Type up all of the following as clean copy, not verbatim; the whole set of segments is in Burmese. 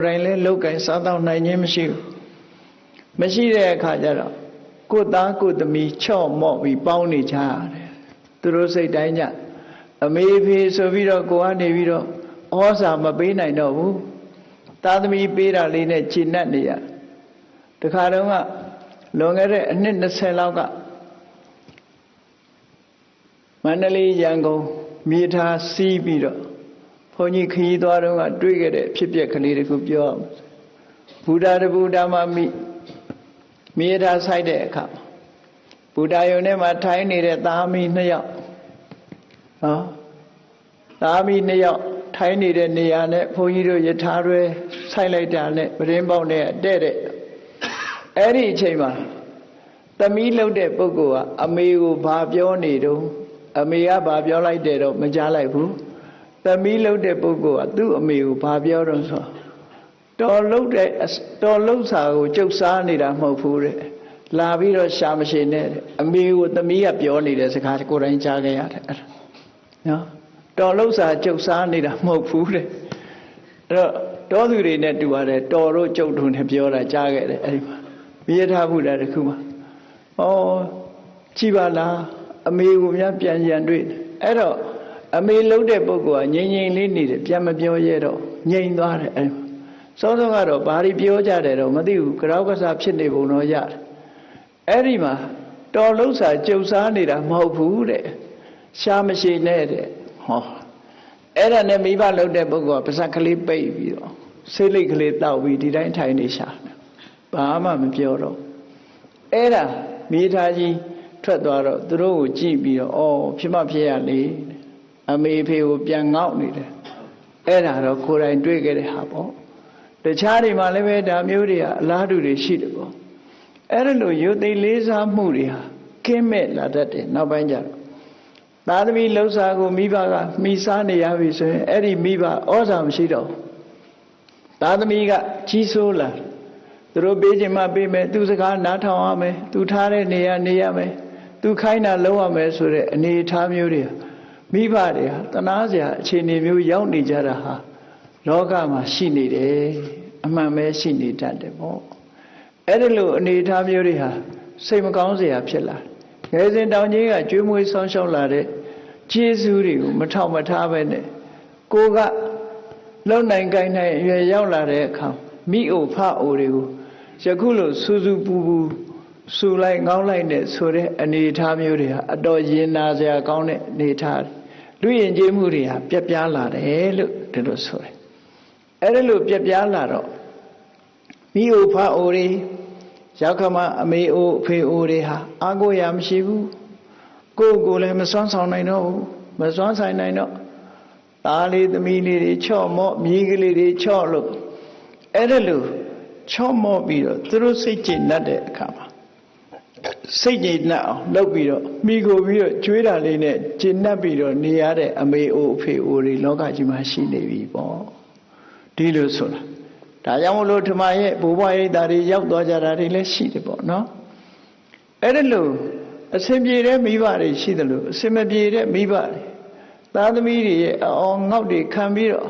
တိုင်းလဲလောက်ကင်စားတော့နိုင်ခြင်းမရှိတဲ့အခါကျတော့ကိုယ်သားကိုယ်သမီးချော့မော့ပြီးပေါင်းနေကြရတယ်သူတို့စိတ်တိုင်းညအမေဖေဆိုပြီးတော့ကိုကနေပြီးတော့ဩဇာမပေးနိုင်တော့ဘူးသားသမီးပေးတာလေးနဲ့ခြေနှက်နေရတခါတော့ကလွန်ခဲ့တဲ့အနှစ်20လောက်ကမန္တလေးရန်ကုန်မြေထားစီးပြီးတော့ဘုန်းကြီးခရီးသွားတော့ကတွေ့ခဲ့တဲ့ဖြစ်ပျက်ကလေးတခုပြောအောင်ဘုရားတပူဓမ္မမြေထားဆိုင်တဲ့အခါဘုရားယုံထဲမှာထိုင်နေတဲ့သားမီး2ယောက်သားမီး2ယောက်ထိုင်နေတဲ့နေရာနဲ့ဘုန်းကြီးတို့ယထာရွယ်ဆိုင်လိုက်တာနဲ့ပရင်းပေါက်နဲ့တဲ့အဲ့ဒီအချိန်မှာသမီးလှုပ်တဲ့ပုဂ္ဂိုလ်ကအမေကိုဘာပြောနေတော့အမေကဘာပြောလိုက်တယ်တော့မကြားလိုက်ဘူးသမီးလှုပ်တဲ့ပုဂ္ဂိုလ်ကသူ့အမေကိုဘာပြောတော့ဆိုတော်လှုပ်စာကိုကျုပ်စားနေတာမဟုတ်ဘူးတဲ့လာပြီးတော့ရှာမရှိနဲ့အမေကိုသမီးကပြောနေတဲ့စကားကိုယ်တိုင်ကြားခဲ့ရတယ်အဲ့ဒါနော်တော်လှုပ်စာကျုပ်စားနေတာမဟုတ်ဘူးတဲ့အဲ့တော့တောသူတွေနဲ့တူရတယ်တော်တို့ကျုပ်တို့နဲ့ပြောတာကြားခဲ့တယ်အဲ့ဒီမှာမြေထားဘူးတာတခုမှာဩကြည်ပါလားအမေကိုများပြန်တွေ့အဲ့တော့အမေလှုပ်တဲ့ပုဂ္ဂိုလ်ကငြိမ်ငြိမ်လေးနေတယ်ပြန်မပြောရဲတော့ငြိမ်သွားတယ်အဲ့စောစောကတော့ဘာတွေပြောကြတယ်တော့မသိဘူးကြောက်ကစားဖြစ်နေပုံတော့ရတယ်အဲ့ဒီမှာတော်လှုပ်စာကျုပ်စားနေတာမဟုတ်ဘူးတဲ့ရှားမရှိနဲ့တဲ့ဟောအဲ့ဒါနဲ့မိဘလှုပ်တဲ့ပုဂ္ဂိုလ်ကပါးစပ်ကလေးပိတ်ပြီးတော့စိတ်လိတ်ကလေးတောက်ပြီးဒီတိုင်းထိုင်နေရှာဘာမှမပြောတော့အဲ့ဒါမိသားကြီးထွက်သွားတော့သူတို့ကိုကြည့်ပြီးတော့ဩဖြစ်မဖြစ်ရလေအမေဖေကိုပြန်ငေါ့နေတယ်အဲ့ဒါတော့ကိုယ်တိုင်တွေ့ခဲ့တဲ့ဟာပေါ့တခြားတွေမှာလည်းပဲဒါမျိုးတွေကအလားတူတွေရှိတယ်ပေါ့အဲ့ဒါလိုရုပ်သိလေးစားမှုတွေဟာကင်းမဲ့လာတတ်တယ်နောက်ပိုင်းကျတော့သားသမီးလှုပ်ရှားကိုမိဘကမိစားနေရပြီဆိုရင်အဲ့ဒီမိဘဩဇာမရှိတော့သားသမီးကကြီးစိုးလာသူတို့ပေးခြင်းမှပေးမယ်သူစကားနားထောင်ရမယ်သူထားတဲ့နေရာနေရမယ်သူခိုင်းတာလုပ်ရမယ်ဆိုတဲ့အနေအထားမျိုးတွေမိဘတွေဟာတနာစရာအခြေအနေမျိုးရောက်နေကြတာဟာလောကမှာရှိနေတယ်အမှန်ပဲရှိနေတတ်တယ်ပေါ့အဲ့ဒီလိုအနေအထားမျိုးတွေဟာစိတ်မကောင်းစရာဖြစ်လာငယ်စဉ်တောင်ကြီးကကျွေးမွေးဆောင်းရှောက်လာတဲ့ကျေးဇူးတွေကိုမထောက်မထားပဲနဲ့ကိုကလုံနိုင်ကိုင်းနိုင်ရွယ်ရောက်လာတဲ့အခါမိအိုဖအိုတွေကိုယခုလိုစူးစူးပူပူစူလိုက်ငေါင်းလိုက်နဲ့ဆိုတဲ့အနေအထားမျိုးတွေဟာအတော်ရင်နာစရာကောင်းတဲ့အနေအထားလူယဉ်ကျေးမှုတွေဟာပြက်ပြားလာတယ်လို့ဒီလိုဆိုတယ်အဲ့ဒါလို့ပြက်ပြားလာတော့မိအိုဖအိုတွေရောက်ခမအမေအိုအဖေအိုတွေဟာအာကိုရာမရှိဘူးကိုလည်းမစွမ်းဆောင်နိုင်တော့ဘူးမစွမ်းဆိုင်နိုင်တော့သားလေးသမီးလေးတွေချော့မော့မြေးကလေးတွေချော့လို့အဲ့ဒါလို့ချော့မော့ပြီးတော့သူတို့စိတ်ကျဉ်တတ်တဲ့အခါမှာစိတ်ကျဉ်တတ်အောင်လုပ်ပြီးတော့မိကိုပြီးတော့ကျွေးတာလေးနဲ့ကျဉ်တတ်ပြီးတော့နေရတဲ့အမေအိုအဖေအိုတွေလောကကြီးမှာရှိနေပြီပေါ့ဒီလိုဆိုတာဒါကြောင့်မလို့ဓမ္မရဲ့ဘိုးဘွားရိပ်သားတွေရောက်သွားကြတာတွေလည်းရှိတယ်ပေါ့နော်အဲ့ဒါလို့အစင်ပြေတဲ့မိဘတွေရှိတယ်လို့အစင်မပြေတဲ့မိဘတွေသားသမီးတွေရဲ့အောင်ငေါက်တွေခံပြီးတော့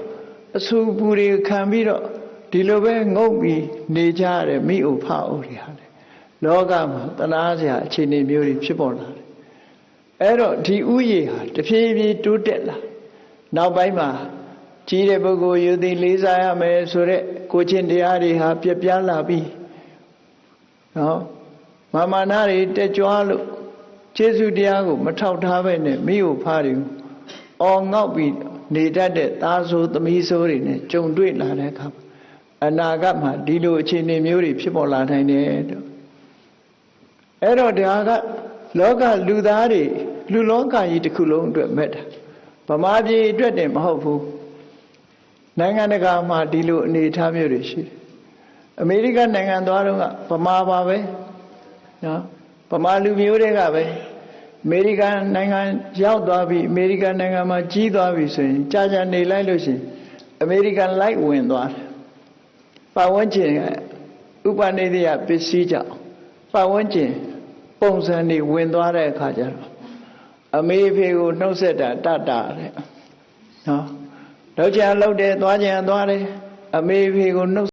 အဆူပူတွေခံပြီးတော့ဒီလိုပဲငုတ်ပြီးနေကြတဲ့မိအိုဖအိုတွေဟာလေလောကမှာတနာစရာအခြေအနေမျိုးတွေဖြစ်ပေါ်လာတယ်အဲ့တော့ဒီဥယျာဟာတဖြည်းဖြည်းတိုးတက်လာနောက်ပိုင်းမှာကြီးတဲ့ပုဂ္ဂိုလ်ယူသည်လေးစားရမယ်ဆိုတဲ့ကိုချင်းတရားတွေဟာပြပြလာပြီးနော်မာနတွေတက်ကြွလို့ကျေးဇူးတရားကိုမထောက်ထားပဲနဲ့မိအိုဖားတွေကိုအော်ငေါက်ပြီးနေတတ်တဲ့သားဆိုသမီးဆိုတွေနဲ့ကြုံတွေ့လာတဲ့အခါအနာဂတ်မှာဒီလိုအခြေအနေမျိုးတွေဖြစ်ပေါ်လာနိုင်တယ်တော့အဲ့တော့ဒါကလောကလူသားတွေလူလောကကြီးတစ်ခုလုံးအတွက်မဲ့တာဗမာပြည်အတွက်တင်မဟုတ်ဘူးနိုင်ငံတကာမှာဒီလိုအနေအထားမျိုးတွေရှိတယ်အမေရိကန်နိုင်ငံသွားတော့ကဗမာပါပဲနော်ဗမာလူမျိုးတွေကပဲအမေရိကန်နိုင်ငံရောက်သွားပြီအမေရိကန်နိုင်ငံမှာကြီးသွားပြီဆိုရင်ကြာကြာနေလိုက်လို့ရှိရင်အမေရိကန်လိုက်ဝင်သွားတယ်ပတ်ဝန်းကျင်ကဥပနိဒေယပစ္စည်းကြောင့်ပတ်ဝန်းကျင်ပုံစံတွေဝင်သွားတဲ့အခါကျတော့အမေဖေကိုနှုတ်ဆက်တာတတ်တာတဲ့နော်လောက်ချင်လောက်တယ်သွားချင်သွားတယ် အမေဖေကိုနှုတ်